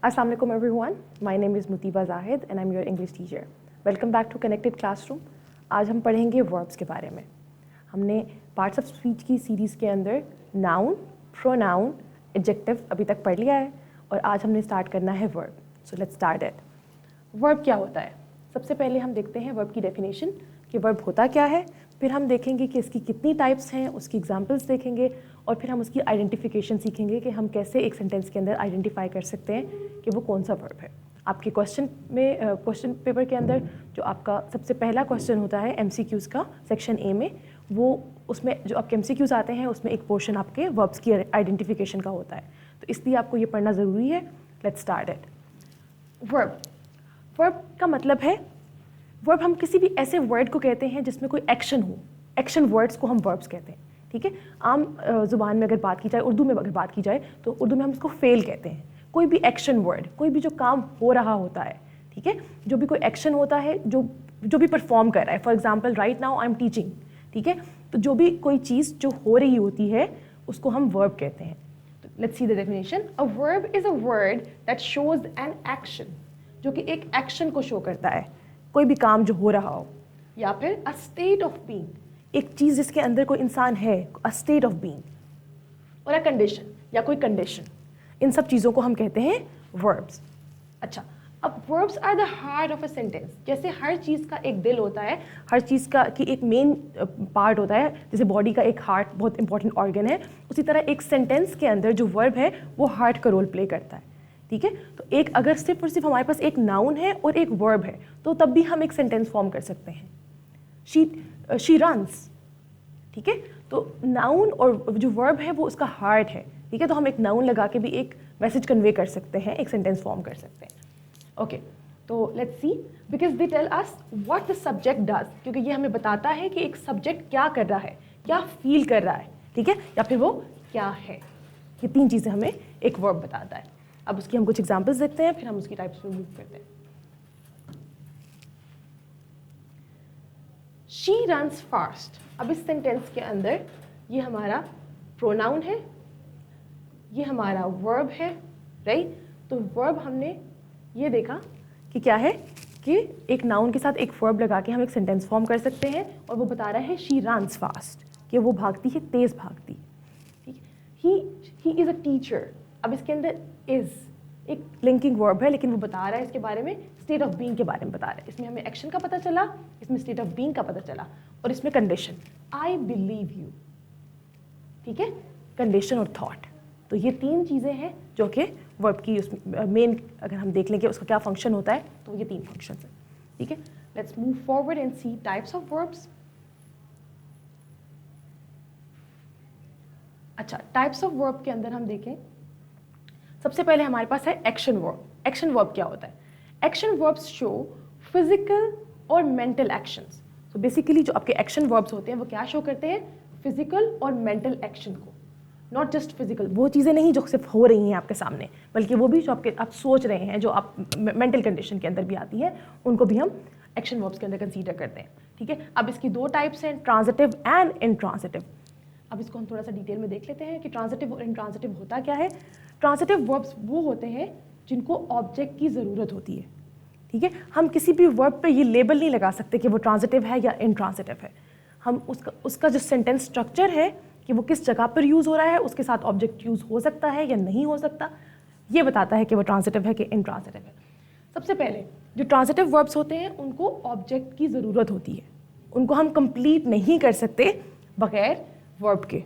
Assalamu alaikum everyone. My name is Mutiba Zahid and I'm your English teacher. Welcome back to Connected Classroom. आज हम पढ़ेंगे verbs के बारे में. हमने parts of speech की सीरीज़ के अंदर noun, pronoun, adjective अभी तक पढ़ लिया है और आज हमने स्टार्ट करना है verb. So let's start it. Verb क्या होता है? सबसे पहले हम देखते हैं verb की definition कि verb होता क्या है. फिर हम देखेंगे कि इसकी कितनी टाइप्स हैं, उसकी एग्जांपल्स देखेंगे और फिर हम उसकी आइडेंटिफिकेशन सीखेंगे कि हम कैसे एक सेंटेंस के अंदर आइडेंटिफाई कर सकते हैं कि वो कौन सा वर्ब है. आपके क्वेश्चन पेपर के अंदर जो आपका सबसे पहला क्वेश्चन होता है MCQs का सेक्शन ए में, वो उसमें जो आपके MCQs आते हैं उसमें एक पोर्शन आपके वर्ब्स की आइडेंटिफिकेशन का होता है. तो इसलिए आपको ये पढ़ना ज़रूरी है. Let's start it. वर्ब का मतलब है, वर्ब हम किसी भी ऐसे वर्ड को कहते हैं जिसमें कोई एक्शन हो. एक्शन वर्ड्स को हम वर्ब्स कहते हैं. ठीक है. आम ज़ुबान में अगर बात की जाए, उर्दू में अगर बात की जाए तो उर्दू में हम इसको फेल कहते हैं. कोई भी एक्शन वर्ड, कोई भी जो काम हो रहा होता है, ठीक है, जो भी कोई एक्शन होता है, जो भी परफॉर्म कर रहा है. For example right now I am teaching. ठीक है. तो जो भी कोई चीज़ जो हो रही होती है उसको हम वर्ब कहते हैं. Let's see the definition. A verb is a word that shows an action, जो कि एक एक्शन को शो करता है, कोई भी काम जो हो रहा हो. या फिर अ स्टेट ऑफ बीइंग, एक चीज़ जिसके अंदर कोई इंसान है, अ स्टेट ऑफ बीइंग. और अ कंडीशन या कोई कंडीशन. इन सब चीज़ों को हम कहते हैं वर्ब्स. अच्छा, अब verbs are the heart of a sentence. जैसे हर चीज़ का एक दिल होता है, हर चीज़ का की एक मेन पार्ट होता है, जैसे बॉडी का एक हार्ट बहुत इंपॉर्टेंट ऑर्गन है, उसी तरह एक सेंटेंस के अंदर जो वर्ब है वो हार्ट का रोल प्ले करता है. ठीक है. तो एक अगर सिर्फ और सिर्फ हमारे पास एक नाउन है और एक वर्ब है तो तब भी हम एक सेंटेंस फॉर्म कर सकते हैं. She runs. ठीक है. तो नाउन और जो वर्ब है वो उसका हार्ट है. ठीक है. तो हम एक नाउन लगा के भी एक मैसेज कन्वे कर सकते हैं, एक सेंटेंस फॉर्म कर सकते हैं. ओके. तो let's see, because they tell us what the subject does, क्योंकि ये हमें बताता है कि एक सब्जेक्ट क्या कर रहा है, क्या फील कर रहा है. ठीक है. या फिर वो क्या है. ये तीन चीज़ें हमें एक वर्ब बताता है. अब उसकी हम कुछ एग्जांपल्स देखते हैं, फिर हम उसकी टाइप्स में मूव करते हैं. She runs fast. अब इस सेंटेंस के अंदर ये हमारा प्रोनाउन है, ये हमारा वर्ब है, राइट. तो वर्ब हमने ये देखा कि क्या है कि एक नाउन के साथ एक वर्ब लगा के हम एक सेंटेंस फॉर्म कर सकते हैं और वो बता रहा है शी रन्स फास्ट, कि वो भागती है, तेज़ भागती. ठीक है. He is a teacher. अब इसके अंदर इज़ एक लिंकिंग वर्ब है, लेकिन वो बता रहा है इसके बारे में, स्टेट ऑफ बीइंग के बारे में बता रहा है. इसमें हमें एक्शन का पता चला, इसमें स्टेट ऑफ बीइंग का पता चला और इसमें कंडीशन, आई बिलीव यू. ठीक है. कंडीशन और थॉट. तो ये तीन चीज़ें हैं जो कि वर्ब की उसमें मेन, अगर हम देख लेंगे उसका क्या फंक्शन होता है तो ये तीन फंक्शन हैं. ठीक है. Let's move forward and see types of verbs. अच्छा, टाइप्स ऑफ वर्ब के अंदर हम देखें, सबसे पहले हमारे पास है एक्शन वर्ब. एक्शन वर्ब क्या होता है? एक्शन वर्ब्स शो फिजिकल और मेंटल एक्शंस. तो बेसिकली जो आपके एक्शन वर्ब्स होते हैं वो क्या शो करते हैं? फिजिकल और मेंटल एक्शन को. नॉट जस्ट फिजिकल, वो चीज़ें नहीं जो सिर्फ हो रही हैं आपके सामने, बल्कि वो भी जो आप सोच रहे हैं, जो आप मेंटल कंडीशन के अंदर भी आती हैं, उनको भी हम एक्शन वर्ब्स के अंदर कंसीडर करते हैं. ठीक है. अब इसकी दो टाइप्स हैं, ट्रांजिटिव एंड इंट्रांजिटिव. अब इसको हम थोड़ा सा डिटेल में देख लेते हैं कि ट्रांजिटिव और इंट्रांजिटिव होता क्या है. ट्रांजिटिव वर्ब्स वो होते हैं जिनको ऑब्जेक्ट की ज़रूरत होती है. ठीक है. हम किसी भी वर्ब पे ये लेबल नहीं लगा सकते कि वो ट्रांजिटिव है या इंट्रांजिटिव है. हम उसका जो सेंटेंस स्ट्रक्चर है कि वो किस जगह पर यूज़ हो रहा है, उसके साथ ऑब्जेक्ट यूज़ हो सकता है या नहीं हो सकता, ये बताता है कि वो ट्रांजिटिव है कि इंट्रांजिटिव है. सबसे पहले जो ट्रांजिटिव वर्ब्स होते हैं उनको ऑब्जेक्ट की ज़रूरत होती है. उनको हम कंप्लीट नहीं कर सकते बगैर वर्ब के.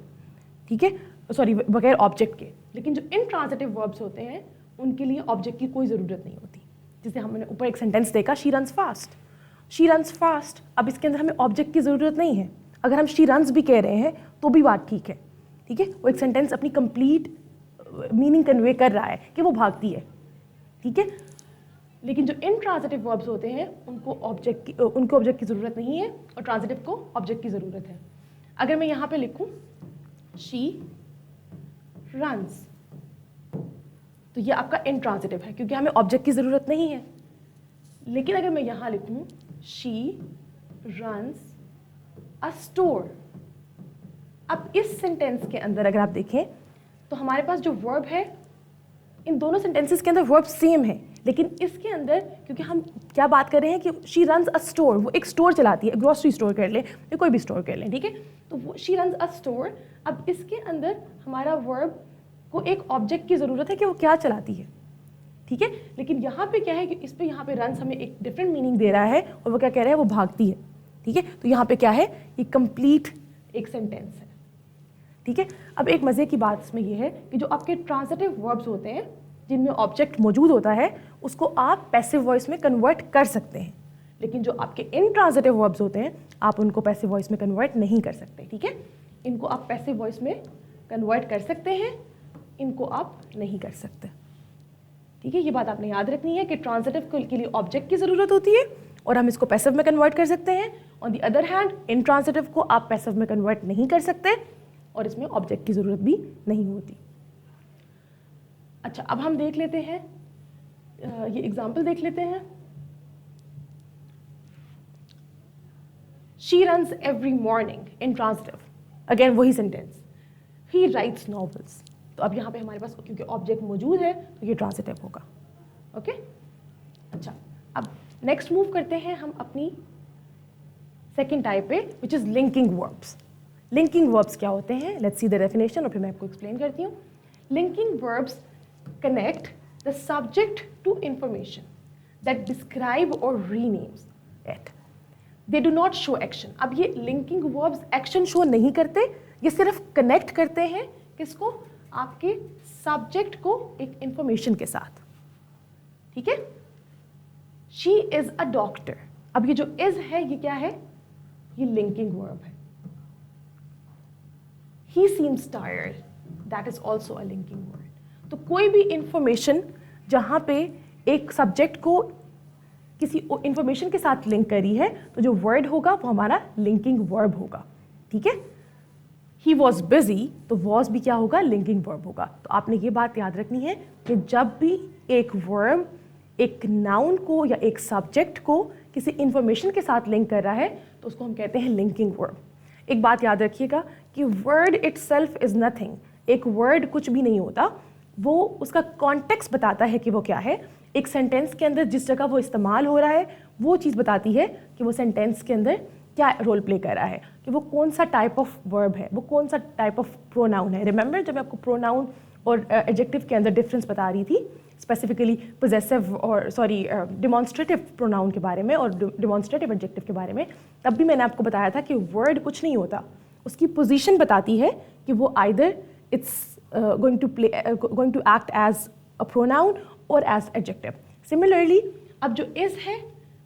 ठीक है. सॉरी, बगैर ऑब्जेक्ट के. लेकिन जो इंट्रांजिटिव वर्ब्स होते हैं उनके लिए ऑब्जेक्ट की कोई ज़रूरत नहीं होती. जैसे हमने ऊपर एक सेंटेंस देखा, she runs fast. She runs fast. अब इसके अंदर हमें ऑब्जेक्ट की ज़रूरत नहीं है. अगर हम शी रन्स भी कह रहे हैं तो भी बात ठीक है. ठीक है. वो एक सेंटेंस अपनी कंप्लीट मीनिंग कन्वे कर रहा है कि वो भागती है. ठीक है. लेकिन जो इंट्रांजिटिव वर्ब्स होते हैं उनको ऑब्जेक्ट की ज़रूरत नहीं है और ट्रांजिटिव को ऑब्जेक्ट की ज़रूरत है. अगर मैं यहाँ पे लिखूँ शी रन्स, तो ये आपका इंट्रांजिटिव है क्योंकि हमें ऑब्जेक्ट की ज़रूरत नहीं है. लेकिन अगर मैं यहाँ लिखूँ शी रन्स अ स्टोर, अब इस सेंटेंस के अंदर अगर आप देखें तो हमारे पास जो वर्ब है इन दोनों सेंटेंसेस के अंदर वर्ब सेम है, लेकिन इसके अंदर क्योंकि हम क्या बात कर रहे हैं कि शी रन्स अ स्टोर, वो एक स्टोर चलाती है, ग्रोसरी स्टोर कर लें या कोई भी स्टोर कर लें, ठीक है, तो वो शी रन्स अ स्टोर। अब इसके अंदर हमारा वर्ब को एक ऑब्जेक्ट की ज़रूरत है कि वो क्या चलाती है, ठीक है, लेकिन यहाँ पे क्या है कि इस पे यहाँ पे रन्स हमें एक डिफरेंट मीनिंग दे रहा है और वो क्या कह रहा है, वो भागती है, ठीक है, तो यहाँ पे क्या है, ये कंप्लीट एक सेंटेंस है, ठीक है। अब एक मज़े की बात इसमें ये है कि जो आपके ट्रांजिटिव वर्ब्स होते हैं जिनमें ऑब्जेक्ट मौजूद होता है उसको आप पैसिव वॉइस में कन्वर्ट कर सकते हैं, लेकिन जो आपके इनट्रांजिटिव वर्ब्स होते हैं आप उनको पैसिव वॉइस में कन्वर्ट नहीं कर सकते, ठीक है। इनको आप पैसिव वॉइस में कन्वर्ट कर सकते हैं, इनको आप नहीं कर सकते, ठीक है। ये बात आपने याद रखनी है कि ट्रांजिटिव के लिए ऑब्जेक्ट की ज़रूरत होती है और हम इसको पैसिव में कन्वर्ट कर सकते हैं। On the other hand intransitive को आप पैसिव में कन्वर्ट नहीं कर सकते और इसमें ऑब्जेक्ट की ज़रूरत भी नहीं होती। अच्छा, अब हम देख लेते हैं, ये एग्जाम्पल देख लेते हैं। She runs every morning, intransitive, again वही सेंटेंस। ही राइट्स नॉवेल्स, तो अब यहाँ पे हमारे पास क्योंकि ऑब्जेक्ट मौजूद है तो ये ट्रांजिटिव होगा, ओके। अच्छा, अब नेक्स्ट मूव करते हैं हम अपनी सेकेंड टाइप पे, which is linking verbs. Linking verbs क्या होते हैं, लेट्स सी द डेफिनेशन और फिर मैं आपको एक्सप्लेन करती हूँ। Linking verbs connect the subject to information that describe or renames it. They do not show action. अब ये linking verbs action show नहीं करते, ये सिर्फ connect करते हैं किसको, आपके subject को एक information के साथ, ठीक है। She is a doctor. अब ये जो is है ये क्या है, ये linking verb है। He seems tired. That is also a linking word. तो कोई भी इंफॉर्मेशन जहाँ पे एक सब्जेक्ट को किसी इंफॉर्मेशन के साथ लिंक करी है तो जो वर्ड होगा वो हमारा लिंकिंग वर्ब होगा, ठीक है। ही वॉज बिजी, तो वॉज भी क्या होगा, लिंकिंग वर्ब होगा। तो आपने ये बात याद रखनी है कि जब भी एक वर्ब एक नाउन को या एक सब्जेक्ट को किसी इंफॉर्मेशन के साथ लिंक कर रहा है तो उसको हम कहते हैं लिंकिंग वर्ब। एक बात याद रखिएगा कि वर्ड इटसेल्फ इज नथिंग, एक वर्ड कुछ भी नहीं होता, वो उसका कॉन्टेक्स्ट बताता है कि वो क्या है। एक सेंटेंस के अंदर जिस जगह वो इस्तेमाल हो रहा है वो चीज़ बताती है कि वो सेंटेंस के अंदर क्या रोल प्ले कर रहा है, कि वो कौन सा टाइप ऑफ वर्ब है, वो कौन सा टाइप ऑफ प्रोनाउन है। रिमेंबर जब मैं आपको प्रोनाउन और एडजेक्टिव के अंदर डिफरेंस बता रही थी, स्पेसिफिकली पोजेसिव और डिमॉन्स्ट्रेटिव प्रोनाउन के बारे में और डिमॉन्स्ट्रेटिव एडजेक्टिव के बारे में, तब भी मैंने आपको बताया था कि वर्ड कुछ नहीं होता, उसकी पोजीशन बताती है कि वो either it's going to act as a pronoun or as adjective. Similarly, अब जो is है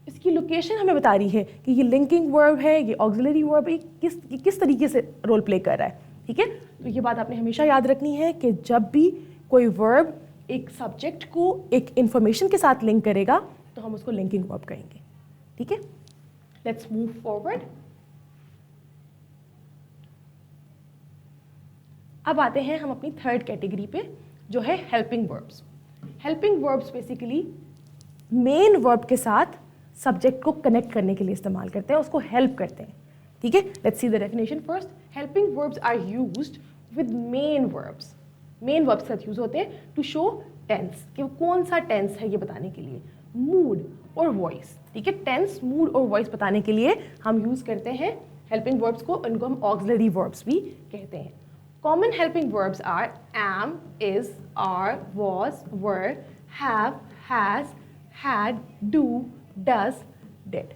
इसकी लोकेशन हमें बता रही है कि ये लिंकिंग वर्ब है, ये ऑक्सिलरी वर्ब है, किस तरीके से रोल प्ले कर रहा है, ठीक है। तो ये बात आपने हमेशा याद रखनी है कि जब भी कोई वर्ब एक सब्जेक्ट को एक इंफॉर्मेशन के साथ लिंक करेगा तो हम उसको लिंकिंग वर्ब कहेंगे, ठीक है। Let's move forward. अब आते हैं हम अपनी थर्ड कैटेगरी पे, जो है helping verbs. Helping verbs basically main verb के साथ सब्जेक्ट को कनेक्ट करने के लिए इस्तेमाल करते हैं, उसको हेल्प करते हैं, ठीक है। Let's see the definition first. Helping verbs are used with main verbs. Main verbs के साथ यूज होते हैं टू शो टेंस, कि वो कौन सा टेंस है ये बताने के लिए, मूड और वॉइस, ठीक है। टेंस, मूड और वॉइस बताने के लिए हम यूज करते हैं हेल्पिंग वर्ब्स को, इनको हम ऑक्सिलरी वर्ब्स भी कहते हैं। Common helping verbs are am, is, are, was, were, have, has, had, do, does, did.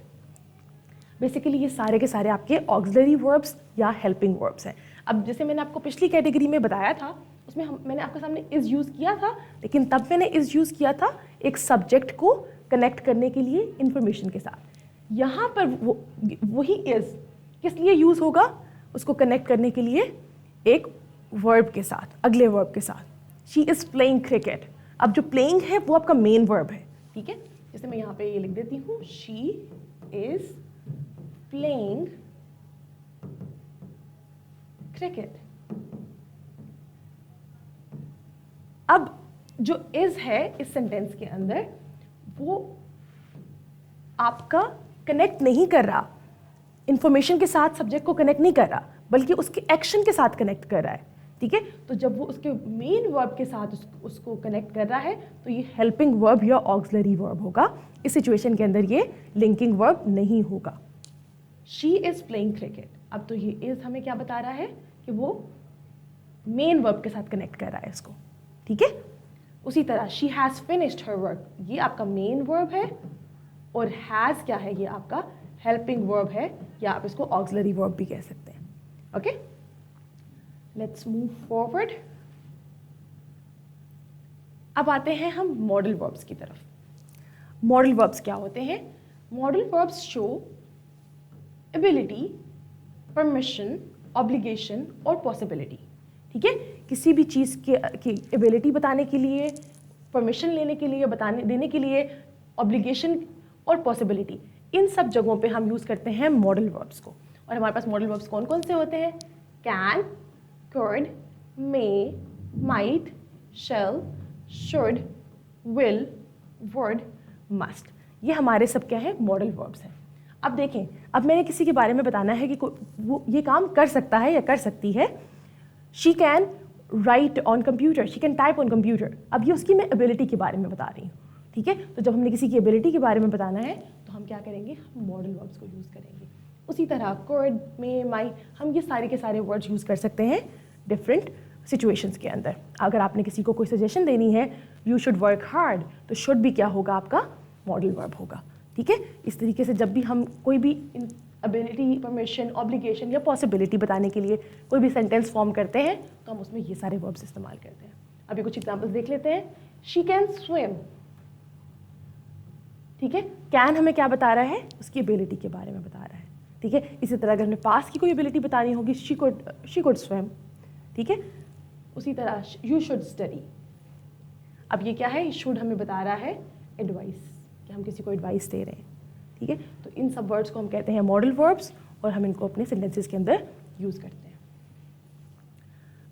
Basically ये सारे के सारे आपके ऑक्सिलरी वर्ब्स या हेल्पिंग वर्ब्स हैं। अब जैसे मैंने आपको पिछली कैटेगरी में बताया था उसमें मैंने आपके सामने इज़ यूज़ किया था, लेकिन तब मैंने इज़ यूज़ किया था एक सब्जेक्ट को कनेक्ट करने के लिए इंफॉर्मेशन के साथ। यहाँ पर वही इज़ किस लिए यूज़ होगा, उसको कनेक्ट करने के लिए एक वर्ब के साथ, अगले वर्ब के साथ। She is playing cricket. अब जो प्लेइंग है वो आपका मेन वर्ब है, ठीक है। जैसे मैं यहाँ पे ये लिख देती हूँ, शी इज़ प्लेइंग क्रिकेट। अब जो इज़ है इस सेंटेंस के अंदर वो आपका कनेक्ट नहीं कर रहा, इंफॉर्मेशन के साथ सब्जेक्ट को कनेक्ट नहीं कर रहा, बल्कि उसके एक्शन के साथ कनेक्ट कर रहा है, ठीक है। तो जब वो उसके मेन वर्ब के साथ उसको कनेक्ट कर रहा है तो ये हेल्पिंग वर्ब या ऑक्सिलरी वर्ब होगा। इस सिचुएशन के अंदर ये लिंकिंग वर्ब नहीं होगा। शी इज प्लेइंग क्रिकेट, अब तो ये इज हमें क्या बता रहा है कि वो मेन वर्ब के साथ कनेक्ट कर रहा है इसको, ठीक है। उसी तरह she has finished her work, ये आपका मेन वर्ब है और हैज़ क्या है, ये आपका हेल्पिंग वर्ब है या आप इसको ऑक्सिलरी वर्ब भी कह सकते हैं। Okay, let's move forward. अब आते हैं हम मॉडल वर्ब्स की तरफ। मॉडल वर्ब्स क्या होते हैं? Modal verbs show ability, permission, obligation और पॉसिबिलिटी, ठीक है। किसी भी चीज़ की एबिलिटी बताने के लिए, परमिशन लेने के लिए, देने के लिए, ऑब्लिगेशन और पॉसिबिलिटी, इन सब जगहों पे हम यूज़ करते हैं मॉडल वर्ब्स को। और हमारे पास मॉडल वर्ब्स कौन कौन से होते हैं? Can, could, may, might, shall, should, will, would, must, ये हमारे सब क्या है? मॉडल वर्ब्स हैं। अब देखें, अब मैंने किसी के बारे में बताना है कि वो ये काम कर सकता है या कर सकती है। She can write on computer, she can type on computer. अब ये उसकी मैं एबिलिटी के बारे में बता रही हूँ, ठीक है। तो जब हमने किसी की एबिलिटी के बारे में बताना है तो हम क्या करेंगे? हम मॉडल वर्ब्स को यूज़ करेंगे। उसी तरह could, may, might, हम ये सारे के सारे वर्ड्स यूज़ कर सकते हैं डिफरेंट सिचुएशंस के अंदर। अगर आपने किसी को कोई सजेशन देनी है, यू शुड वर्क हार्ड, तो शुड भी क्या होगा? आपका मॉडल वर्ब होगा, ठीक है। इस तरीके से जब भी हम कोई भी एबिलिटी, परमिशन, ऑब्लिगेशन या पॉसिबिलिटी बताने के लिए कोई भी सेंटेंस फॉर्म करते हैं तो हम उसमें ये सारे वर्ब्स इस्तेमाल करते हैं। अभी कुछ एग्जाम्पल्स देख लेते हैं। शी कैन स्विम, ठीक है। कैन हमें क्या बता रहा है? उसकी एबिलिटी के बारे में बता रहा है, ठीक है। इसी तरह अगर हमें पास की कोई एबिलिटी बतानी होगी, शी कुड स्विम, ठीक है। उसी तरह यू शुड स्टडी, अब ये क्या है? शुड हमें बता रहा है एडवाइस, कि हम किसी को एडवाइस दे रहे हैं, ठीक है। तो इन सब वर्ड्स को हम कहते हैं मॉडल वर्ब्स और हम इनको अपने सेंटेंसेस के अंदर यूज़ करते हैं।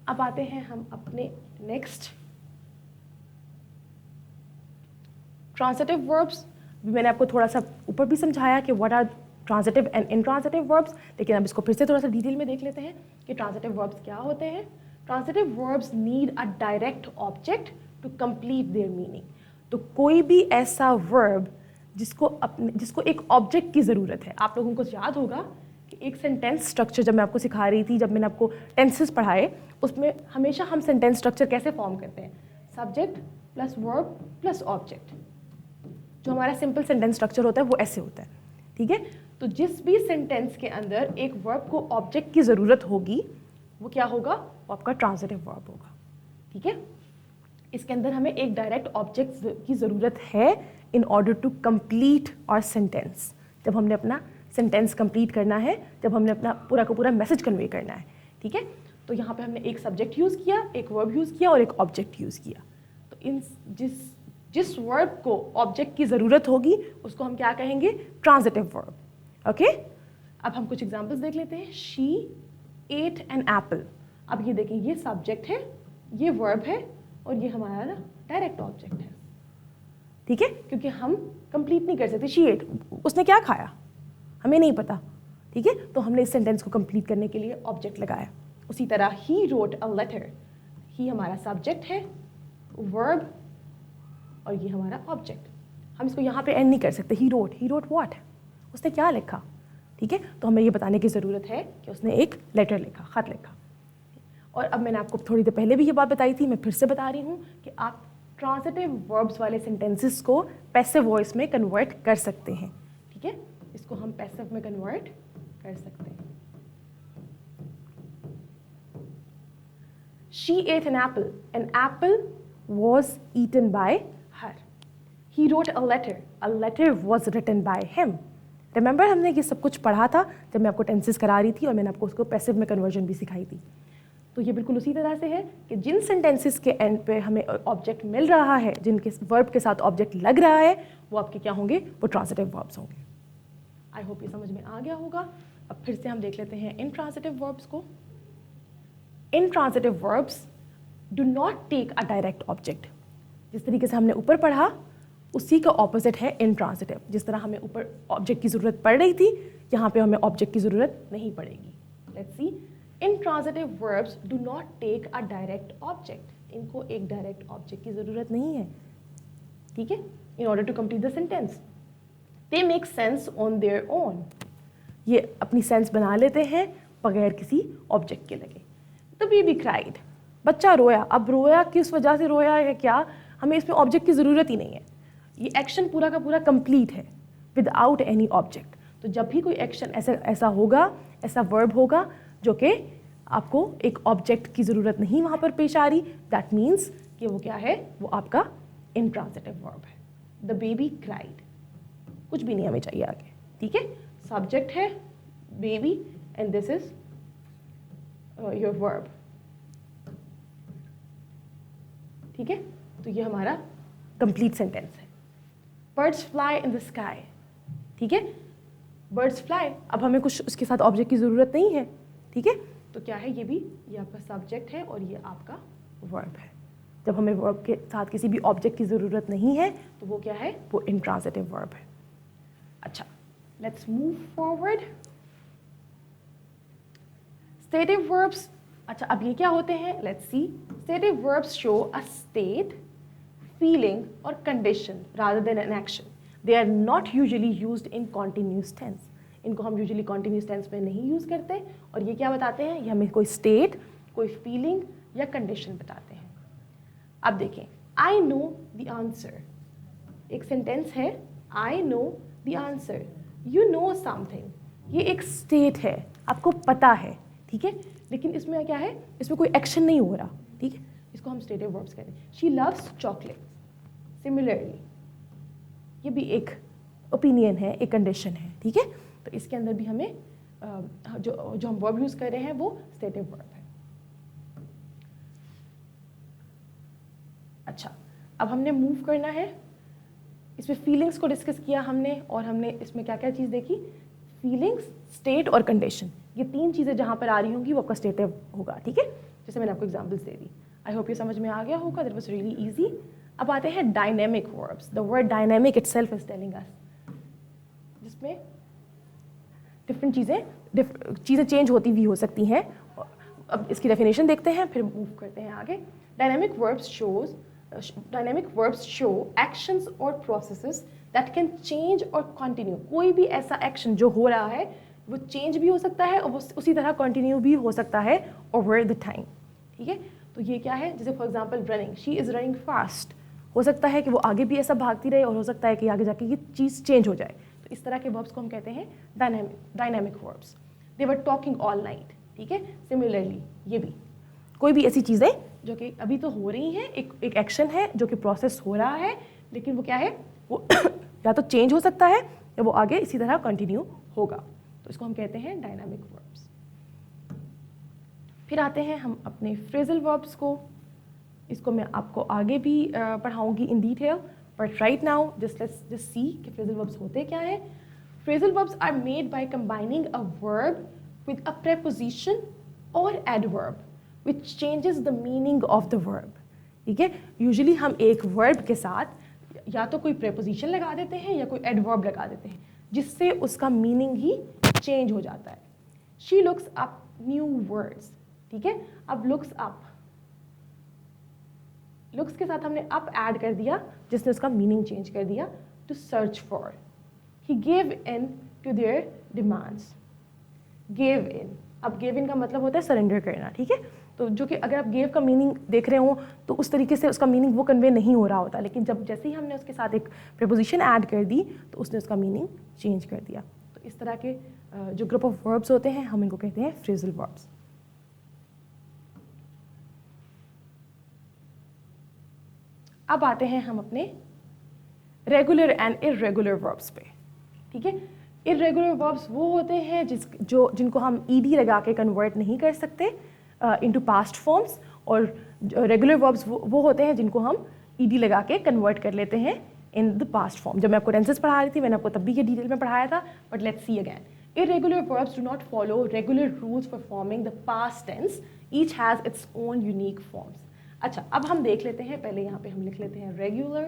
अब आते हैं हम अपने नेक्स्ट ट्रांजिटिव वर्ब्स। मैंने आपको थोड़ा सा ऊपर भी समझाया कि what are transitive and intransitive verbs, लेकिन अब इसको फिर से थोड़ा सा डिटेल में देख लेते हैं कि ट्रांजिटिव वर्ब्स क्या होते हैं। Transitive verbs need a direct object to complete their meaning. तो कोई भी ऐसा वर्ब जिसको एक ऑब्जेक्ट की ज़रूरत है। आप लोगों को याद होगा कि एक सेंटेंस स्ट्रक्चर जब मैं आपको सिखा रही थी, जब मैंने आपको टेंसेस पढ़ाए, उसमें हमेशा हम सेंटेंस स्ट्रक्चर कैसे फॉर्म करते हैं? Subject plus verb plus object. जो हमारा सिंपल सेंटेंस स्ट्रक्चर होता है वो ऐसे होता है, ठीक है। तो जिस भी सेंटेंस के अंदर एक वर्ब को ऑब्जेक्ट की ज़रूरत होगी वो क्या होगा? वो आपका ट्रांजिटिव वर्ब होगा, ठीक है। इसके अंदर हमें एक डायरेक्ट ऑब्जेक्ट की ज़रूरत है in order to complete our sentence. जब हमने अपना सेंटेंस कंप्लीट करना है, जब हमने अपना पूरा का पूरा मैसेज कन्वे करना है, ठीक है। तो यहाँ पे हमने एक सब्जेक्ट यूज़ किया, एक वर्ब यूज़ किया और एक ऑब्जेक्ट यूज़ किया। तो इन जिस वर्ब को ऑब्जेक्ट की ज़रूरत होगी उसको हम क्या कहेंगे? Transitive verb, okay. अब हम कुछ एग्जांपल्स देख लेते हैं। शी एट एन एप्पल, अब ये देखें, ये सब्जेक्ट है, ये वर्ब है और ये हमारा डायरेक्ट ऑब्जेक्ट है, ठीक है, क्योंकि हम कंप्लीट नहीं कर सकते। शी एट, उसने क्या खाया हमें नहीं पता, ठीक है। तो हमने इस सेंटेंस को कंप्लीट करने के लिए ऑब्जेक्ट लगाया। उसी तरह ही रोट अ लेटर, ही हमारा सब्जेक्ट है, वर्ब और ये हमारा ऑब्जेक्ट। हम इसको यहाँ पे एंड नहीं कर सकते। ही रोट व्हाट, उसने क्या लिखा, ठीक है। तो हमें ये बताने की ज़रूरत है कि उसने एक लेटर लिखा, ख़त लिखा। और अब मैंने आपको थोड़ी देर पहले भी ये बात बताई थी, मैं फिर से बता रही हूँ कि आप ट्रांजिटिव वर्ब्स वाले सेंटेंसेस को पैसिव वॉइस में कन्वर्ट कर सकते हैं, ठीक है। इसको हम पैसिव में कन्वर्ट कर सकते हैं। She ate an apple. An apple was eaten by her. He wrote a letter. A letter was written by him. Remember हमने ये सब कुछ पढ़ा था जब मैं आपको टेंसेस करा रही थी और मैंने आपको उसको पैसिव में कन्वर्जन भी सिखाई थी। तो ये बिल्कुल उसी तरह से है कि जिन सेंटेंसेस के एंड पे हमें ऑब्जेक्ट मिल रहा है, जिनके वर्ब के साथ ऑब्जेक्ट लग रहा है, वो आपके क्या होंगे? वो ट्रांजिटिव वर्ब्स होंगे। आई होप ये समझ में आ गया होगा। अब फिर से हम देख लेते हैं इनट्रांजिटिव वर्ब्स को। Intransitive verbs do not take a direct object. जिस तरीके से हमने ऊपर पढ़ा उसी का ऑपोजिट है इनट्रांजिटिव। जिस तरह हमें ऊपर ऑब्जेक्ट की ज़रूरत पड़ रही थी, यहाँ पे हमें ऑब्जेक्ट की ज़रूरत नहीं पड़ेगी। Let's see, intransitive verbs do not take a direct object, इनको एक डायरेक्ट ऑब्जेक्ट की ज़रूरत नहीं है, ठीक है, in order to complete the sentence. They make sense on their own, ये अपनी सेंस बना लेते हैं बगैर किसी ऑब्जेक्ट के लगे। द बेबी क्राइड, बच्चा रोया। अब रोया किस वजह से रोया है क्या, हमें इसमें ऑब्जेक्ट की ज़रूरत ही नहीं है, ये एक्शन पूरा का पूरा कंप्लीट है विदाउट एनी ऑब्जेक्ट। तो जब भी कोई एक्शन ऐसा होगा, ऐसा वर्ब होगा जो कि आपको एक ऑब्जेक्ट की ज़रूरत नहीं वहाँ पर पेश आ रही, दैट मीन्स कि वो क्या है, वो आपका इंट्रांजिटिव वर्ब है। द बेबी क्राइड, कुछ भी नहीं हमें चाहिए आगे, ठीक है, सब्जेक्ट है baby and this is your verb, ठीक है, तो ये हमारा कंप्लीट सेंटेंस है। Birds fly in the sky, ठीक है, बर्ड्स फ्लाई, अब हमें कुछ उसके साथ ऑब्जेक्ट की ज़रूरत नहीं है, ठीक है, तो क्या है, ये आपका सब्जेक्ट है और ये आपका वर्ब है। जब हमें वर्ब के साथ किसी भी ऑब्जेक्ट की ज़रूरत नहीं है तो वो क्या है, वो इंट्रांजिटिव वर्ब है। अच्छा, let's move forward. Stative verbs, अच्छा अब ये क्या होते हैं, let's see. Stative verbs show a state, feeling और condition rather than an action. They are not usually used in continuous tense, इनको हम यूजुअली कॉन्टिन्यूस टेंस में नहीं यूज़ करते, और ये क्या बताते हैं, ये हमें कोई स्टेट, कोई फीलिंग या कंडीशन बताते हैं। अब देखें, आई नो द आंसर, एक सेंटेंस है, I know the answer, you know something, ये एक स्टेट है, आपको पता है, ठीक है, लेकिन इसमें क्या है, इसमें कोई एक्शन नहीं हो रहा, ठीक है, इसको हम स्टेटिव वर्ब्स कहते हैं। शी लव्स चॉकलेट, सिमिलरली ये भी एक ओपिनियन है, एक कंडीशन है, ठीक है, तो इसके अंदर भी हमें जो हम वर्ब यूज़ कर रहे हैं वो स्टेटिव वर्ब है। अच्छा, अब हमने मूव करना है, इसमें फीलिंग्स को डिस्कस किया हमने, और हमने इसमें क्या क्या चीज़ देखी, फीलिंग्स, स्टेट और कंडीशन, ये तीन चीज़ें जहाँ पर आ रही होंगी वो आपका स्टेटिव होगा, ठीक है, जैसे मैंने आपको examples they the. I hope ये समझ में आ गया होगा, दैट वाज रियली इजी। अब आते हैं dynamic verbs. The word dynamic itself is telling us, जिसमें डिफरेंट चीज़ें चेंज होती भी हो सकती हैं। अब इसकी डेफिनेशन देखते हैं, फिर मूव करते हैं आगे। डायनेमिक वर्ब्स शो एक्शंस और प्रोसेसेस दैट कैन चेंज और कंटिन्यू। कोई भी ऐसा एक्शन जो हो रहा है वो चेंज भी हो सकता है और वो उसी तरह कंटिन्यू भी हो सकता है ओवर द टाइम, ठीक है, तो ये क्या है, जैसे for example running, she is running fast, हो सकता है कि वो आगे भी ऐसा भागती रहे और हो सकता है कि आगे जाके ये चीज़ चेंज हो जाए, तो इस तरह के वर्ब्स को हम कहते हैं dynamic verbs. They were talking all night, ठीक है, सिमिलरली ये भी कोई भी ऐसी चीज़ें जो कि अभी तो हो रही हैं, एक एक्शन है जो कि प्रोसेस हो रहा है, लेकिन वो क्या है, वो या तो चेंज हो सकता है या वो आगे इसी तरह कंटिन्यू होगा, तो इसको हम कहते हैं डायनामिक वर्ब्स। फिर आते हैं हम अपने फ्रेजल वर्ब्स को, इसको मैं आपको आगे भी पढ़ाऊंगी in detail, but right now just see कि फ्रेजल वर्ब्स होते क्या है। Phrasal verbs are made by combining a verb with a preposition और adverb which changes the meaning of the verb, ठीक है, यूजुअली हम एक वर्ब के साथ या तो कोई प्रेपोजिशन लगा देते हैं या कोई एडवर्ब लगा देते हैं जिससे उसका मीनिंग ही चेंज हो जाता है। She looks up new words, ठीक है, अब लुक्स के साथ हमने अप ऐड कर दिया जिसने उसका मीनिंग चेंज कर दिया, to search for. He gave in to their demands, gave in, अब गेव इन का मतलब होता है सरेंडर करना, ठीक है, तो जो कि अगर आप गेव का मीनिंग देख रहे हो तो उस तरीके से उसका मीनिंग वो कन्वे नहीं हो रहा होता, लेकिन जैसे ही हमने उसके साथ एक प्रीपोजिशन ऐड कर दी तो उसने उसका मीनिंग चेंज कर दिया। तो इस तरह के जो ग्रुप ऑफ वर्ब्स होते हैं हम इनको कहते हैं फ्रेजल वर्ब्स। अब आते हैं हम अपने रेगुलर एंड इर्रेगुलर वर्ब्स पे, ठीक है। इर्रेगुलर वर्ब्स वो होते हैं जिनको हम ईडी लगा के कन्वर्ट नहीं कर सकते इनटू पास्ट फॉर्म्स, और रेगुलर वर्ब्स वो होते हैं जिनको हम ईडी लगा के कन्वर्ट कर लेते हैं इन द पास्ट फॉर्म। जब मैं आपको टेंसेस पढ़ा रही थी मैंने आपको तब भी ये डिटेल में पढ़ाया था, but let's see again. Irregular verbs do not follow regular rules for forming the past tense. Each has its own unique forms. अच्छा, अब हम देख लेते हैं, पहले यहाँ पे हम लिख लेते हैं regular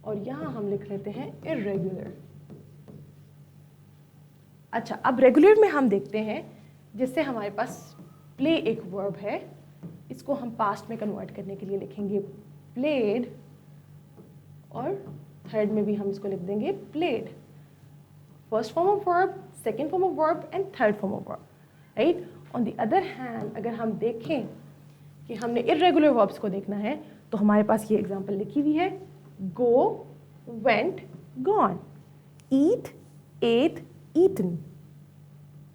और यहाँ हम लिख लेते हैं irregular। अच्छा, अब रेगुलर में हम देखते हैं जिससे हमारे पास प्ले एक वर्ब है, इसको हम पास्ट में कन्वर्ट करने के लिए लिखेंगे प्लेड, और थर्ड में भी हम इसको लिख देंगे played. First form of verb, second form of verb and third form of verb, right. On the other hand अगर हम देखें कि हमने इर्रेगुलर वर्ब्स को देखना है तो हमारे पास ये एग्जांपल लिखी हुई है, गो, वेंट, गॉन, ईट, एट, ईटन,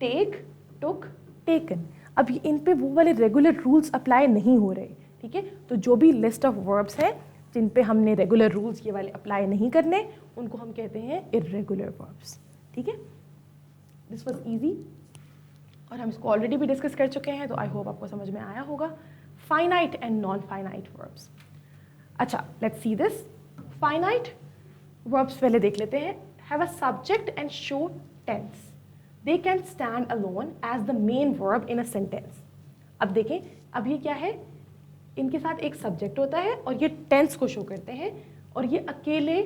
टेक, टुक, टेकन. अब इन पे वो वाले रेगुलर रूल्स अप्लाई नहीं हो रहे, ठीक है. तो जो भी लिस्ट ऑफ वर्ब्स हैं जिन पे हमने रेगुलर रूल्स ये वाले अप्लाई नहीं करने, उनको हम कहते हैं इर्रेगुलर वर्ब्स, ठीक है. दिस वाज इजी और हम इसको ऑलरेडी भी डिस्कस कर चुके हैं, तो आई होप आपको समझ में आया होगा. Finite and non finite verbs. अच्छा, let's see this. Finite verbs पहले देख लेते हैं. Have a subject and show tense. They can stand alone as the main verb in a sentence. अब देखें, अब ये क्या है, इनके साथ एक सब्जेक्ट होता है और ये टेंस को शो करते हैं और ये अकेले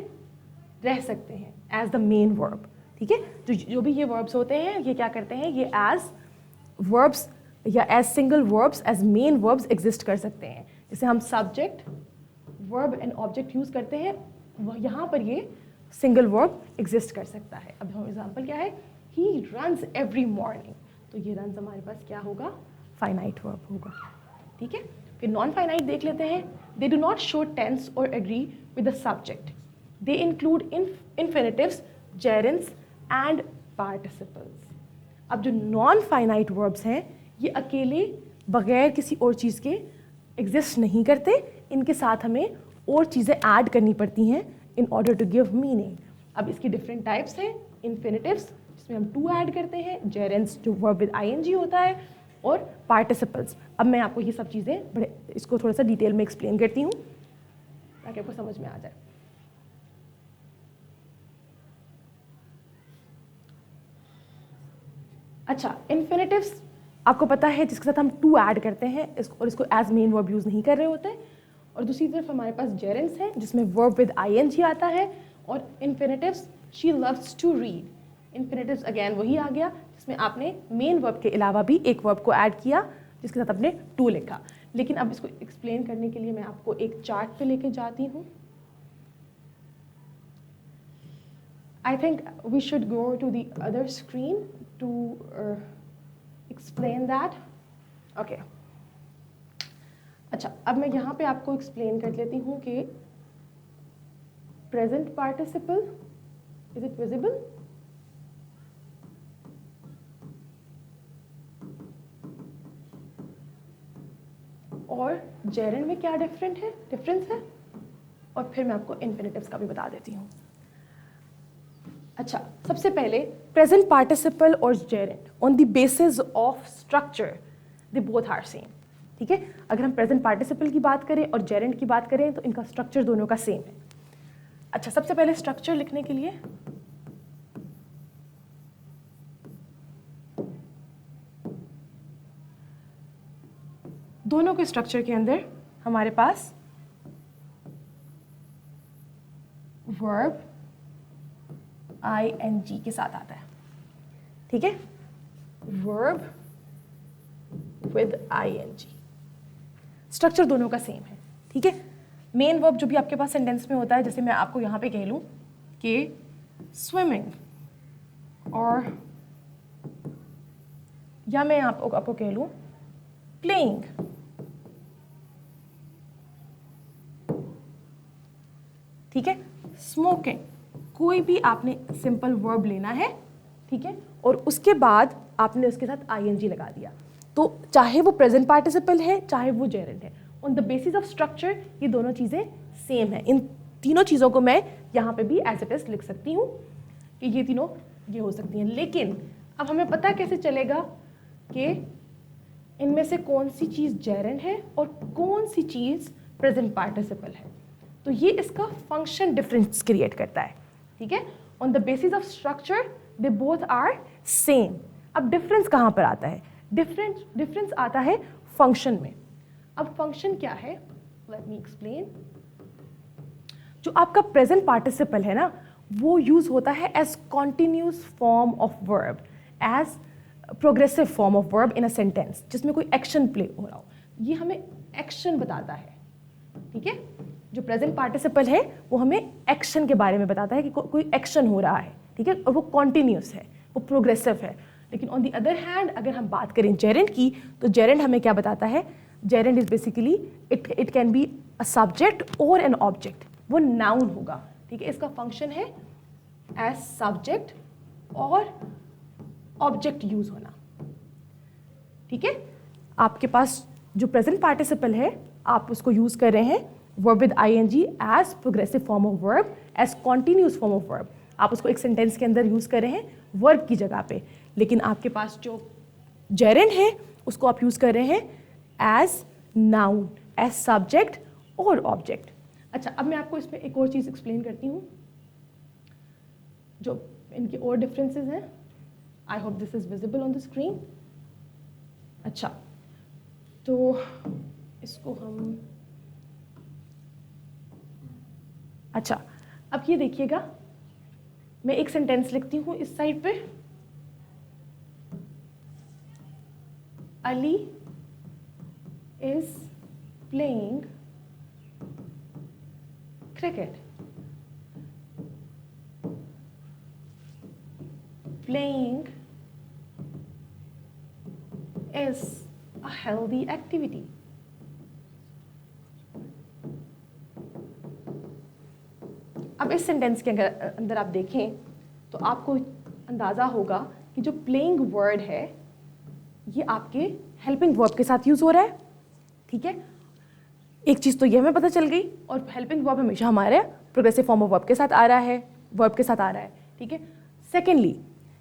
रह सकते हैं एज द मेन वर्ब, ठीक है. जो भी ये वर्ब्स होते हैं ये क्या करते हैं, ये एज वर्ब्स या as single verbs, as main verbs exist कर सकते हैं. जैसे हम subject, verb and object use करते हैं, यहाँ पर ये सिंगल वर्ब एग्जिस्ट कर सकता है. अब हम एग्जाम्पल क्या है, He runs every morning. तो ये runs हमारे पास क्या होगा, फाइनाइट वर्ब होगा, ठीक है. फिर नॉन फाइनाइट देख लेते हैं. They do not show tense or agree with the subject. They include infinitives, gerunds and participles. अब जो नॉन फाइनाइट वर्ब्स हैं ये अकेले बगैर किसी और चीज़ के एग्जिस्ट नहीं करते, इनके साथ हमें और चीज़ें ऐड करनी पड़ती हैं in order to give meaning. अब इसकी डिफरेंट टाइप्स हैं. इन्फिनिटिव्स जिसमें हम टू ऐड करते हैं, जेरेंस जो वर्ब विद आईएनजी होता है, और पार्टिसिपल्स. अब मैं आपको ये सब चीज़ें बड़े इसको थोड़ा सा डिटेल में एक्सप्लेन करती हूँ ताकि आपको समझ में आ जाए. अच्छा, इन्फिनिटिव्स आपको पता है जिसके साथ हम टू ऐड करते हैं और इसको एज मेन वर्ब यूज़ नहीं कर रहे होते. और दूसरी तरफ हमारे पास जेरेंस है जिसमें वर्ब विद आईएनजी आता है. और infinitives, she loves to read. Infinitives again वही आ गया जिसमें आपने मेन वर्ब के अलावा भी एक वर्ब को ऐड किया जिसके साथ आपने टू लिखा. लेकिन अब इसको एक्सप्लेन करने के लिए मैं आपको एक चार्ट पे लेके जाती हूँ. I think we should go to the other screen to explain that. Okay, अच्छा, अब मैं यहाँ पे आपको एक्सप्लेन कर लेती हूँ कि present participle, is it visible? और जेरेंड में क्या डिफरेंस है, और फिर मैं आपको इन्फिनिटिव्स का भी बता देती हूँ. अच्छा, सबसे पहले प्रेजेंट पार्टिसिपल और gerund on the basis of structure they both are same, ठीक है. अगर हम प्रेजेंट पार्टिसिपल की बात करें और जेरेंड की बात करें तो इनका स्ट्रक्चर दोनों का सेम है. अच्छा, सबसे पहले स्ट्रक्चर लिखने के लिए दोनों के स्ट्रक्चर के अंदर हमारे पास वर्ब आईएनजी के साथ आता है, ठीक है. वर्ब विद आईएनजी, स्ट्रक्चर दोनों का सेम है, ठीक है. मेन वर्ब जो भी आपके पास सेंटेंस में होता है, जैसे मैं आपको यहाँ पे कह लूँ कि स्विमिंग, और या मैं आपको कह लूँ प्लेइंग, ठीक है. स्मोकिंग, कोई भी आपने सिंपल वर्ब लेना है, ठीक है, और उसके बाद आपने उसके साथ आईएनजी लगा दिया, तो चाहे वो प्रेजेंट पार्टिसिपल है चाहे वो जेरेंड है, on the basis of structure ये दोनों चीज़ें सेम है. इन तीनों चीज़ों को मैं यहाँ पे भी एज इट इज लिख सकती हूँ कि ये तीनों ये हो सकती हैं. लेकिन अब हमें पता कैसे चलेगा कि इनमें से कौन सी चीज़ जेरेंड है और कौन सी चीज़ प्रेजेंट पार्टिसिपल है? तो ये इसका फंक्शन डिफरेंस क्रिएट करता है, ठीक है. On the basis of structure they both are same. अब डिफरेंस कहाँ पर आता है? डिफरेंस आता है फंक्शन में. अब फंक्शन क्या है, लेट मी एक्सप्लेन. जो आपका प्रेजेंट पार्टिसिपल है ना, वो यूज होता है as continuous form of verb, as progressive form of verb in a sentence जिसमें कोई एक्शन प्ले हो रहा हो, ये हमें एक्शन बताता है, ठीक है। जो प्रेजेंट पार्टिसिपल है वो हमें एक्शन के बारे में बताता है कि कोई एक्शन हो रहा है, ठीक है, और वो कॉन्टिन्यूस है, वो प्रोग्रेसिव है। लेकिन ऑन द अदर हैंड अगर हम बात करें जेरेंड की, तो जेरेंड हमें क्या बताता है? Gerund is basically it can be a subject और एन ऑब्जेक्ट, वो नाउन होगा, ठीक है। इसका फंक्शन है एज सब्जेक्ट और ऑब्जेक्ट यूज होना, ठीक है। आपके पास जो प्रेजेंट पार्टिसिपल है आप उसको यूज कर रहे हैं verb with ING as progressive form of verb, as continuous form of verb. आप उसको एक सेंटेंस के अंदर यूज कर रहे हैं वर्ब की जगह पे। लेकिन आपके पास जो जेरेंड है उसको आप यूज कर रहे हैं एज नाउन, एज सब्जेक्ट और ऑब्जेक्ट। अच्छा, अब मैं आपको इसमें एक और चीज एक्सप्लेन करती हूँ जो इनके और डिफरेंसेस हैं। I hope this is visible on the screen. अच्छा, तो इसको हम, अच्छा अब ये देखिएगा, मैं एक सेंटेंस लिखती हूँ इस साइड पे, Ali is playing cricket. Playing is a healthy activity. अब इस सेंटेंस के अंदर आप देखें तो आपको अंदाज़ा होगा कि जो प्लेइंग वर्ड है ये आपके हेल्पिंग वर्ब के साथ यूज़ हो रहा है, ठीक है। एक चीज़ तो ये हमें पता चल गई, और हेल्पिंग वर्ब हमेशा हमारे प्रोग्रेसिव फॉर्म ऑफ वर्ब के साथ आ रहा है, वर्ब के साथ आ रहा है, ठीक है। सेकेंडली,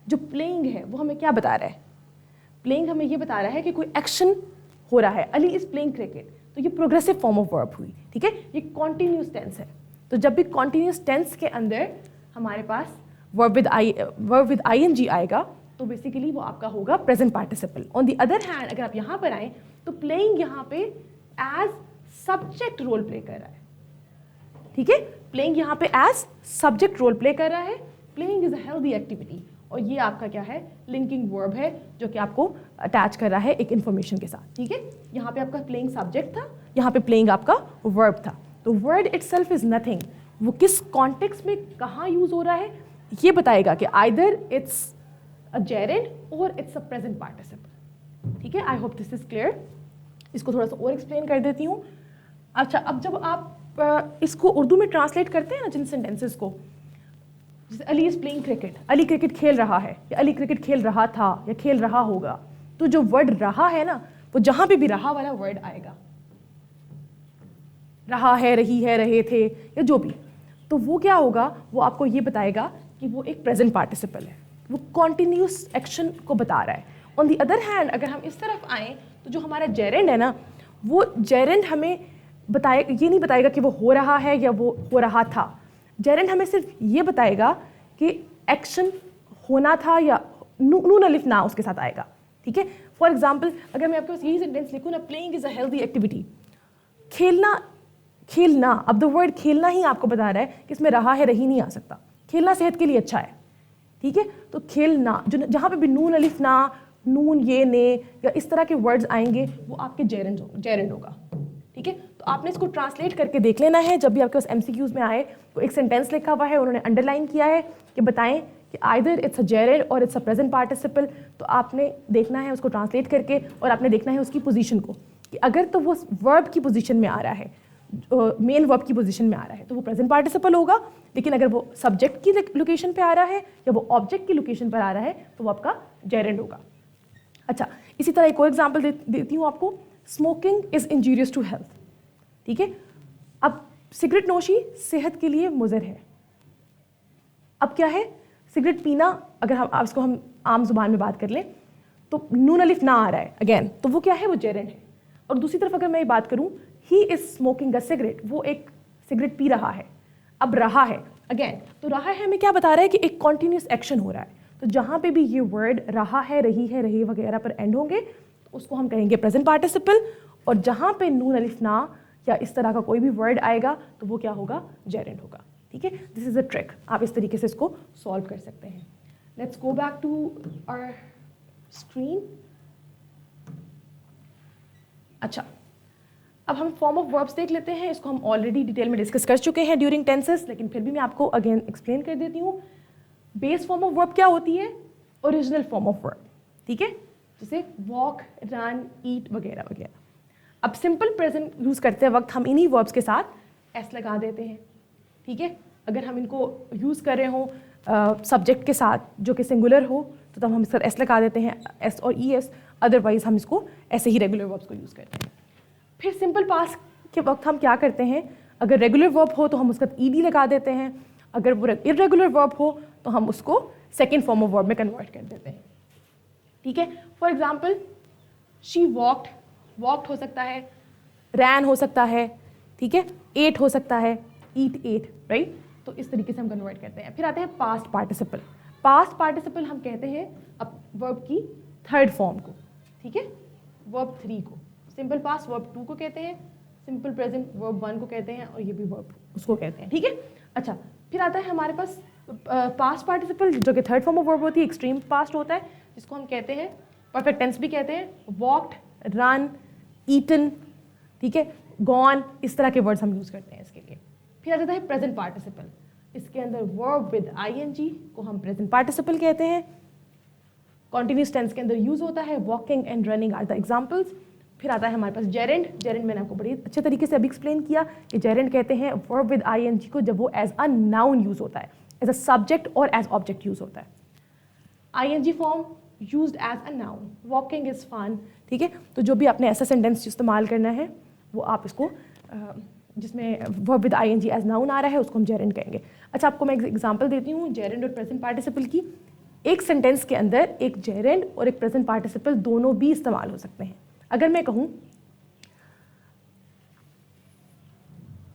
जो प्लेइंग है वो हमें क्या बता रहा है? प्लेइंग हमें ये बता रहा है कि कोई एक्शन हो रहा है, अली इज प्लेइंग क्रिकेट, तो ये प्रोग्रेसिव फॉर्म ऑफ वर्ब हुई, ठीक है। ये कॉन्टिन्यूस टेंस है, तो जब भी कॉन्टिन्यूस टेंस के अंदर हमारे पास वर्ब विद आईएनजी आएगा तो बेसिकली वो आपका होगा present participle. On the other hand अगर आप यहाँ पर आए तो प्लेइंग यहाँ पे एज सब्जेक्ट रोल प्ले कर रहा है, ठीक है। प्लेइंग यहाँ पे एज सब्जेक्ट रोल प्ले कर रहा है। Playing is a healthy activity, और ये आपका क्या है? लिंकिंग वर्ब है जो कि आपको अटैच कर रहा है एक इन्फॉर्मेशन के साथ, ठीक है। यहाँ पे आपका प्लेइंग सब्जेक्ट था, यहाँ पे प्लेइंग आपका वर्ब था। तो वर्ड इटसेल्फ इज नथिंग, वो किस कॉन्टेक्स्ट में कहाँ यूज हो रहा है ये बताएगा कि आइदर इट्स अ जेरेंड और इट्स अ प्रेजेंट पार्टिसिपल, ठीक है। I hope this is clear. इसको थोड़ा सा और एक्सप्लेन कर देती हूँ। अच्छा, अब जब आप इसको उर्दू में ट्रांसलेट करते हैं ना जिन सेंटेंसेस को, जैसे Ali is playing cricket, Ali cricket खेल रहा है, या अली क्रिकेट खेल रहा था या खेल रहा होगा, तो जो वर्ड रहा है ना, वो जहाँ पे भी रहा वाला वर्ड आएगा, रहा है, रही है, रहे थे, या जो भी, तो वो क्या होगा? वो आपको ये बताएगा कि वो एक प्रेजेंट पार्टिसिपल है, वो कॉन्टिन्यूस एक्शन को बता रहा है। ऑन द अदर हैंड अगर हम इस तरफ आएँ तो जो हमारा जेरेंड है ना, वो जेरेंड हमें ये नहीं बताएगा कि वो हो रहा है या वो हो रहा था। जेरेंड हमें सिर्फ ये बताएगा कि एक्शन होना था या नून अलिफ ना उसके साथ आएगा, ठीक है। फॉर एग्जाम्पल, अगर मैं आपके पास यही सेंटेंस लिखूँ ना, playing is a healthy activity, खेलना, अब द वर्ड खेलना ही आपको बता रहा है कि इसमें रहा है, रही नहीं आ सकता। खेलना सेहत के लिए अच्छा है, ठीक है। तो खेलना, जो जहाँ पे भी नून अलिफ ना, नून ये ने या इस तरह के वर्ड्स आएंगे वो आपके जेरेंड होगा, ठीक है। तो आपने इसको ट्रांसलेट करके देख लेना है। जब भी आपके पास एमसीक्यूज में आए तो एक सेंटेंस लिखा हुआ है, उन्होंने अंडरलाइन किया है कि बताएं कि आइदर इट्स अ जेरेंड और इट्स अ प्रेजेंट पार्टिसिपल, तो आपने देखना है उसको ट्रांसलेट करके, और आपने देखना है उसकी पोजीशन को कि अगर तो वो वर्ब की पोजीशन में आ रहा है, मेन वर्ब की पोजीशन में आ रहा है, तो वो प्रेजेंट पार्टिसिपल होगा। लेकिन अगर वो सब्जेक्ट की लोकेशन पे आ रहा है या वो ऑब्जेक्ट की लोकेशन पर आ रहा है तो वो आपका जेरेंड होगा। अच्छा, इसी तरह एक और एग्जाम्पल देती हूँ आपको। Smoking is injurious to health, ठीक है। अब सिगरेट नोशी सेहत के लिए मुज़र है। अब क्या है? सिगरेट पीना, अगर हम आम जुबान में बात कर लें तो नून अलिफ ना आ रहा है अगेन, तो वो क्या है? वो जेरेंड है। और दूसरी तरफ अगर मैं ये बात करूं, he is smoking a cigarette, वो एक सिगरेट पी रहा है। अब रहा है अगेन, तो रहा है हमें क्या बता रहा है कि एक कॉन्टिन्यूस एक्शन हो रहा है। तो जहां पे भी ये वर्ड रहा है, रही है, रहे वगैरह पर एंड होंगे तो उसको हम कहेंगे प्रेजेंट पार्टिसिपल, और जहां पे नून अलिफ ना या इस तरह का कोई भी वर्ड आएगा तो वो क्या होगा? जेरेंड होगा, ठीक है। दिस इज अ ट्रिक, आप इस तरीके से इसको सॉल्व कर सकते हैं। Let's go back to our screen. अच्छा, अब हम फॉर्म ऑफ वर्ब्स देख लेते हैं। इसको हम ऑलरेडी डिटेल में डिस्कस कर चुके हैं ड्यूरिंग टेंसेस, लेकिन फिर भी मैं आपको अगेन एक्सप्लेन कर देती हूँ। बेस फॉर्म ऑफ वर्ब क्या होती है? ओरिजिनल फॉर्म ऑफ वर्ब, ठीक है, जैसे वॉक, रन, ईट वगैरह वगैरह। अब सिंपल प्रेजेंट यूज़ करते वक्त हम इन्हीं वर्ब्स के साथ एस लगा देते हैं, ठीक है। अगर हम इनको यूज़ कर रहे हो सब्जेक्ट के साथ जो कि सिंगुलर हो तो तब हम इसका एस लगा देते हैं, एस और ई एस। अदरवाइज हम इसको ऐसे ही रेगुलर वर्ब्स को यूज़ करते हैं। फिर सिंपल पास्ट के वक्त हम क्या करते हैं? अगर रेगुलर वर्ब हो तो हम उसका ईडी लगा देते हैं, अगर वो इरेगुलर वर्ब हो तो हम उसको सेकेंड फॉर्म ऑफ वर्ब में कन्वर्ट कर देते हैं, ठीक है। For example, she walked, walked हो सकता है, रैन हो सकता है, ठीक है, एट हो सकता है, ईट एट, राइट। तो इस तरीके से हम कन्वर्ट करते हैं। फिर आते हैं पास्ट पार्टिसिपल। पास्ट पार्टिसिपल हम कहते हैं अब वर्ब की थर्ड फॉर्म को, ठीक है, वर्ब 3 को। सिंपल पास्ट वर्ब 2 को कहते हैं, सिंपल प्रेजेंट वर्ब 1 को कहते हैं, और ये भी वर्ब उसको कहते हैं, ठीक है। अच्छा, फिर आता है हमारे पास पास्ट पार्टिसिपल जो कि थर्ड फॉर्म ऑफ वर्ब होती है, एक्सट्रीम पास्ट होता है, जिसको हम कहते हैं परफेक्ट टेंस भी कहते हैं। वॉक्ड, रन, ईटन, ठीक है, गॉन, इस तरह के वर्ड्स हम यूज़ करते हैं इसके लिए। फिर आ जाता है प्रेजेंट पार्टिसिपल। इसके अंदर वर्ब विद आईएनजी को हम प्रेजेंट पार्टिसिपल कहते हैं। कॉन्टिन्यूस टेंस के अंदर यूज होता है, walking and running are the examples. फिर आता है हमारे पास जेरेंड। जेरेंड मैंने आपको बड़ी अच्छे तरीके से अभी एक्सप्लेन किया कि जेरेंड कहते हैं वर्ब विद आईएनजी को जब वो एज अ नाउन यूज होता है, एज अ सब्जेक्ट और एज ऑब्जेक्ट यूज होता है। ING form used as a noun, walking is fun, ठीक है। तो जो भी आपने ऐसा सेंटेंस इस्तेमाल करना है वो आप इसको जिसमें verb with ING as noun आ रहा है उसको हम जेरेंड कहेंगे। अच्छा, आपको मैं एक एग्जांपल देती हूँ जेरेंड और प्रेजेंट पार्टिसिपल की। एक सेंटेंस के अंदर एक जेरेंड और एक प्रेजेंट पार्टिसिपल दोनों भी इस्तेमाल हो सकते हैं। अगर मैं कहूँ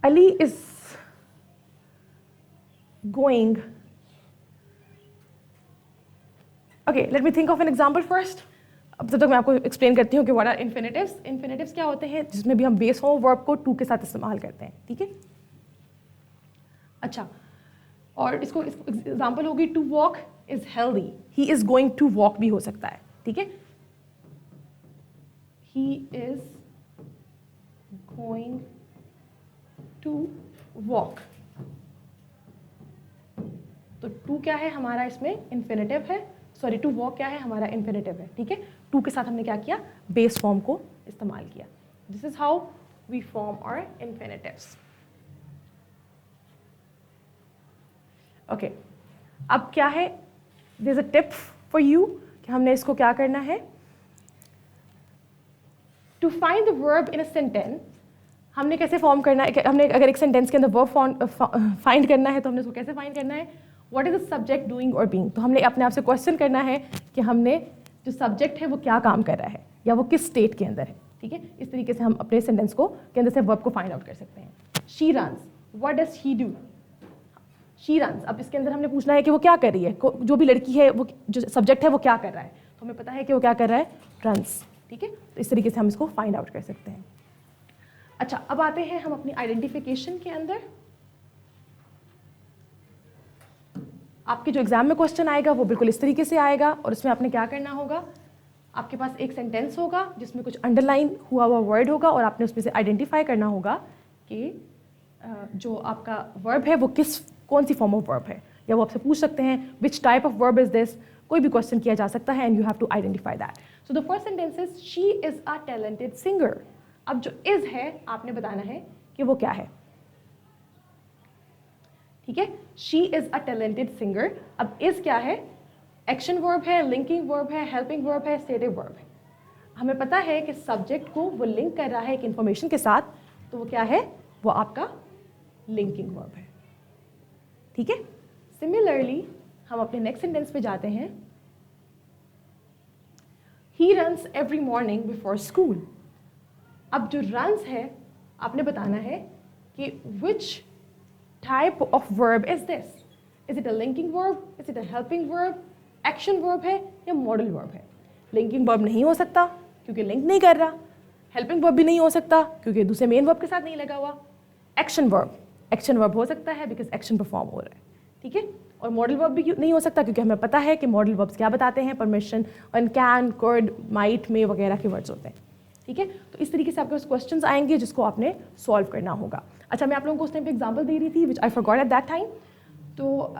Ali is going, okay, let me think of an example first. अब तब तक मैं आपको एक्सप्लेन करती हूँ कि व्हाट आर इन्फिनेटिव्स। इन्फिनेटिव्स क्या होते हैं? जिसमें भी हम बेस फॉर्म वर्ब को टू के साथ इस्तेमाल करते हैं, ठीक है। अच्छा, और इसको एग्जांपल होगी to walk is healthy, he is going to walk भी हो सकता है, ठीक है। He is going to walk, तो टू क्या है हमारा इसमें? इन्फिनेटिव है। सॉरी, टू वॉक क्या है हमारा? इन्फिनेटिव है, ठीक है। टू के साथ हमने क्या किया? बेस फॉर्म को इस्तेमाल किया। This is how we form our infinitives. Okay, अब क्या है, there is a tip for you कि हमने इसको क्या करना है। To find the verb in a sentence, हमने कैसे फॉर्म करना है? हमने अगर एक सेंटेंस के अंदर वर्ब फाइंड करना है तो हमने उसको कैसे फाइंड करना है? What is the subject doing और बीइंग। तो हमने अपने आप से क्वेश्चन करना है कि हमने जो सब्जेक्ट है वो क्या काम कर रहा है या वो किस स्टेट के अंदर है, ठीक है। इस तरीके से हम अपने सेंटेंस को के अंदर से वर्ब को फाइंड आउट कर सकते हैं। She runs, what does she do? She runs. अब इसके अंदर हमने पूछना है कि वो क्या कर रही है, जो भी लड़की है वो जो सब्जेक्ट है वो क्या कर रहा है, तो हमें पता है कि वो क्या कर रहा है? रन्स, ठीक है। तो इस तरीके से हम इसको फाइंड आउट कर सकते हैं। अच्छा, अब आते हैं हम अपनी आइडेंटिफिकेशन के अंदर। आपके जो एग्जाम में क्वेश्चन आएगा वो बिल्कुल इस तरीके से आएगा, और इसमें आपने क्या करना होगा, आपके पास एक सेंटेंस होगा जिसमें कुछ अंडरलाइन हुआ हुआ वर्ड होगा, और आपने उसमें से आइडेंटिफाई करना होगा कि जो आपका वर्ब है वो कौन सी फॉर्म ऑफ वर्ब है, या वो आपसे पूछ सकते हैं which type of verb is this, कोई भी क्वेश्चन किया जा सकता है, and you have to identify that. So the first sentence is she is a talented singer. अब जो इज है आपने बताना है कि वो क्या है, ठीक है। She is a talented singer. अब इज क्या है? एक्शन वर्ब है, लिंकिंग वर्ब है, हेल्पिंग वर्ब है, स्टेटिव वर्ब है। हमें पता है कि सब्जेक्ट को वो लिंक कर रहा है एक इंफॉर्मेशन के साथ, तो वो क्या है? वो आपका लिंकिंग वर्ब है, ठीक है। सिमिलरली हम अपने नेक्स्ट सेंटेंस पे जाते हैं। He runs every morning before school. अब जो रन्स है आपने बताना है कि विच type of verb is this? Is it a linking verb? Is it a helping verb? Action verb है या modal verb है? Linking verb नहीं हो सकता क्योंकि link नहीं कर रहा। Helping verb भी नहीं हो सकता क्योंकि दूसरे main verb के साथ नहीं लगा हुआ। Action verb हो सकता है because action perform हो रहा है, ठीक है। और मॉडल वर्ब भी नहीं हो सकता क्योंकि हमें पता है कि मॉडल वर्ब्स क्या बताते हैं, परमिशन और कैन, कुड, माइट, में वगैरह के वर्ड्स होते हैं, ठीक है। तो इस तरीके से आपके पास क्वेश्चंस आएंगे जिसको आपने सॉल्व करना होगा। अच्छा, मैं आप लोगों को उस टाइम पे एग्जांपल दे रही थी which I forgot at that time, तो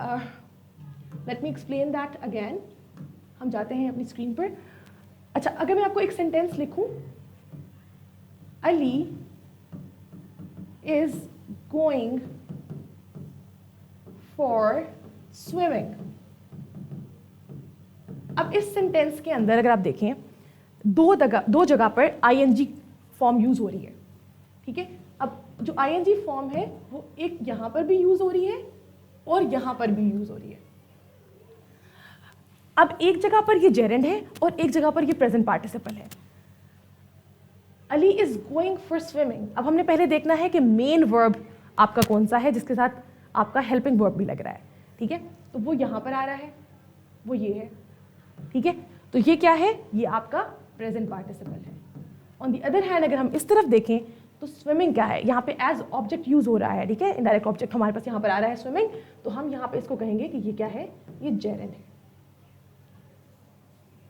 let me explain that again. हम जाते हैं अपनी स्क्रीन पर। अच्छा, अगर मैं आपको एक सेंटेंस लिखूं, Ali is going for swimming. अब इस सेंटेंस के अंदर अगर आप देखें दो जगह पर आईएनजी फॉर्म यूज हो रही है, ठीक है। अब जो आईएनजी फॉर्म है वो एक यहां पर भी यूज हो रही है और यहां पर भी यूज हो रही है। अब एक जगह पर ये जेरेंड है और एक जगह पर ये प्रेजेंट पार्टिसिपल है। Ali is going for swimming. अब हमने पहले देखना है कि मेन वर्ब आपका कौन सा है जिसके साथ आपका हेल्पिंग वर्ब भी लग रहा है, ठीक है। तो वो यहां पर आ रहा है, वो ये है, ठीक है। तो ये क्या है, ये आपका प्रेजेंट पार्टिसिपल है। ऑन दी अदर हैंड अगर हम इस तरफ देखें तो स्विमिंग क्या है, यहाँ पे एज ऑब्जेक्ट यूज हो रहा है, ठीक है। इनडायरेक्ट ऑब्जेक्ट हमारे पास यहाँ पर आ रहा है स्विमिंग, तो हम यहाँ पे इसको कहेंगे कि ये क्या है, ये जेरेंड है,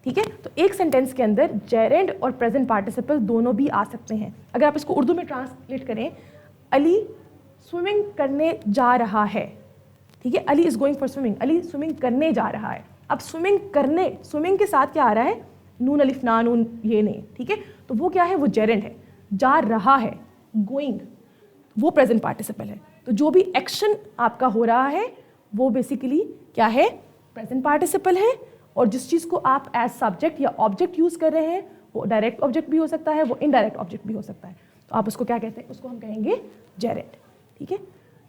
ठीक है। तो एक सेंटेंस के अंदर जेरेंड और प्रेजेंट पार्टिसिपल दोनों भी आ सकते हैं। अगर आप इसको उर्दू में ट्रांसलेट करें, अली स्विमिंग करने जा रहा है, ठीक है। Ali is going for swimming, Ali swimming करने जा रहा है। अब स्विमिंग के साथ क्या आ रहा है, नून अलिफ ना नून ये नहीं, ठीक है। तो वो क्या है, वो जेरेंड है। जा रहा है, गोइंग, वो प्रेजेंट पार्टिसिपल है। तो जो भी एक्शन आपका हो रहा है वो बेसिकली क्या है, प्रेजेंट पार्टिसिपल है। और जिस चीज़ को आप एज सब्जेक्ट या ऑब्जेक्ट यूज कर रहे हैं वो डायरेक्ट ऑब्जेक्ट भी हो सकता है, वो इनडायरेक्ट ऑब्जेक्ट भी हो सकता है। तो आप उसको क्या कहते हैं, उसको हम कहेंगे जेरेंड, ठीक है।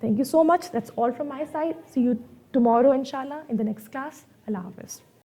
Thank you so much. That's all from my side. See you tomorrow, inshallah, in the next class. Allah Hafiz.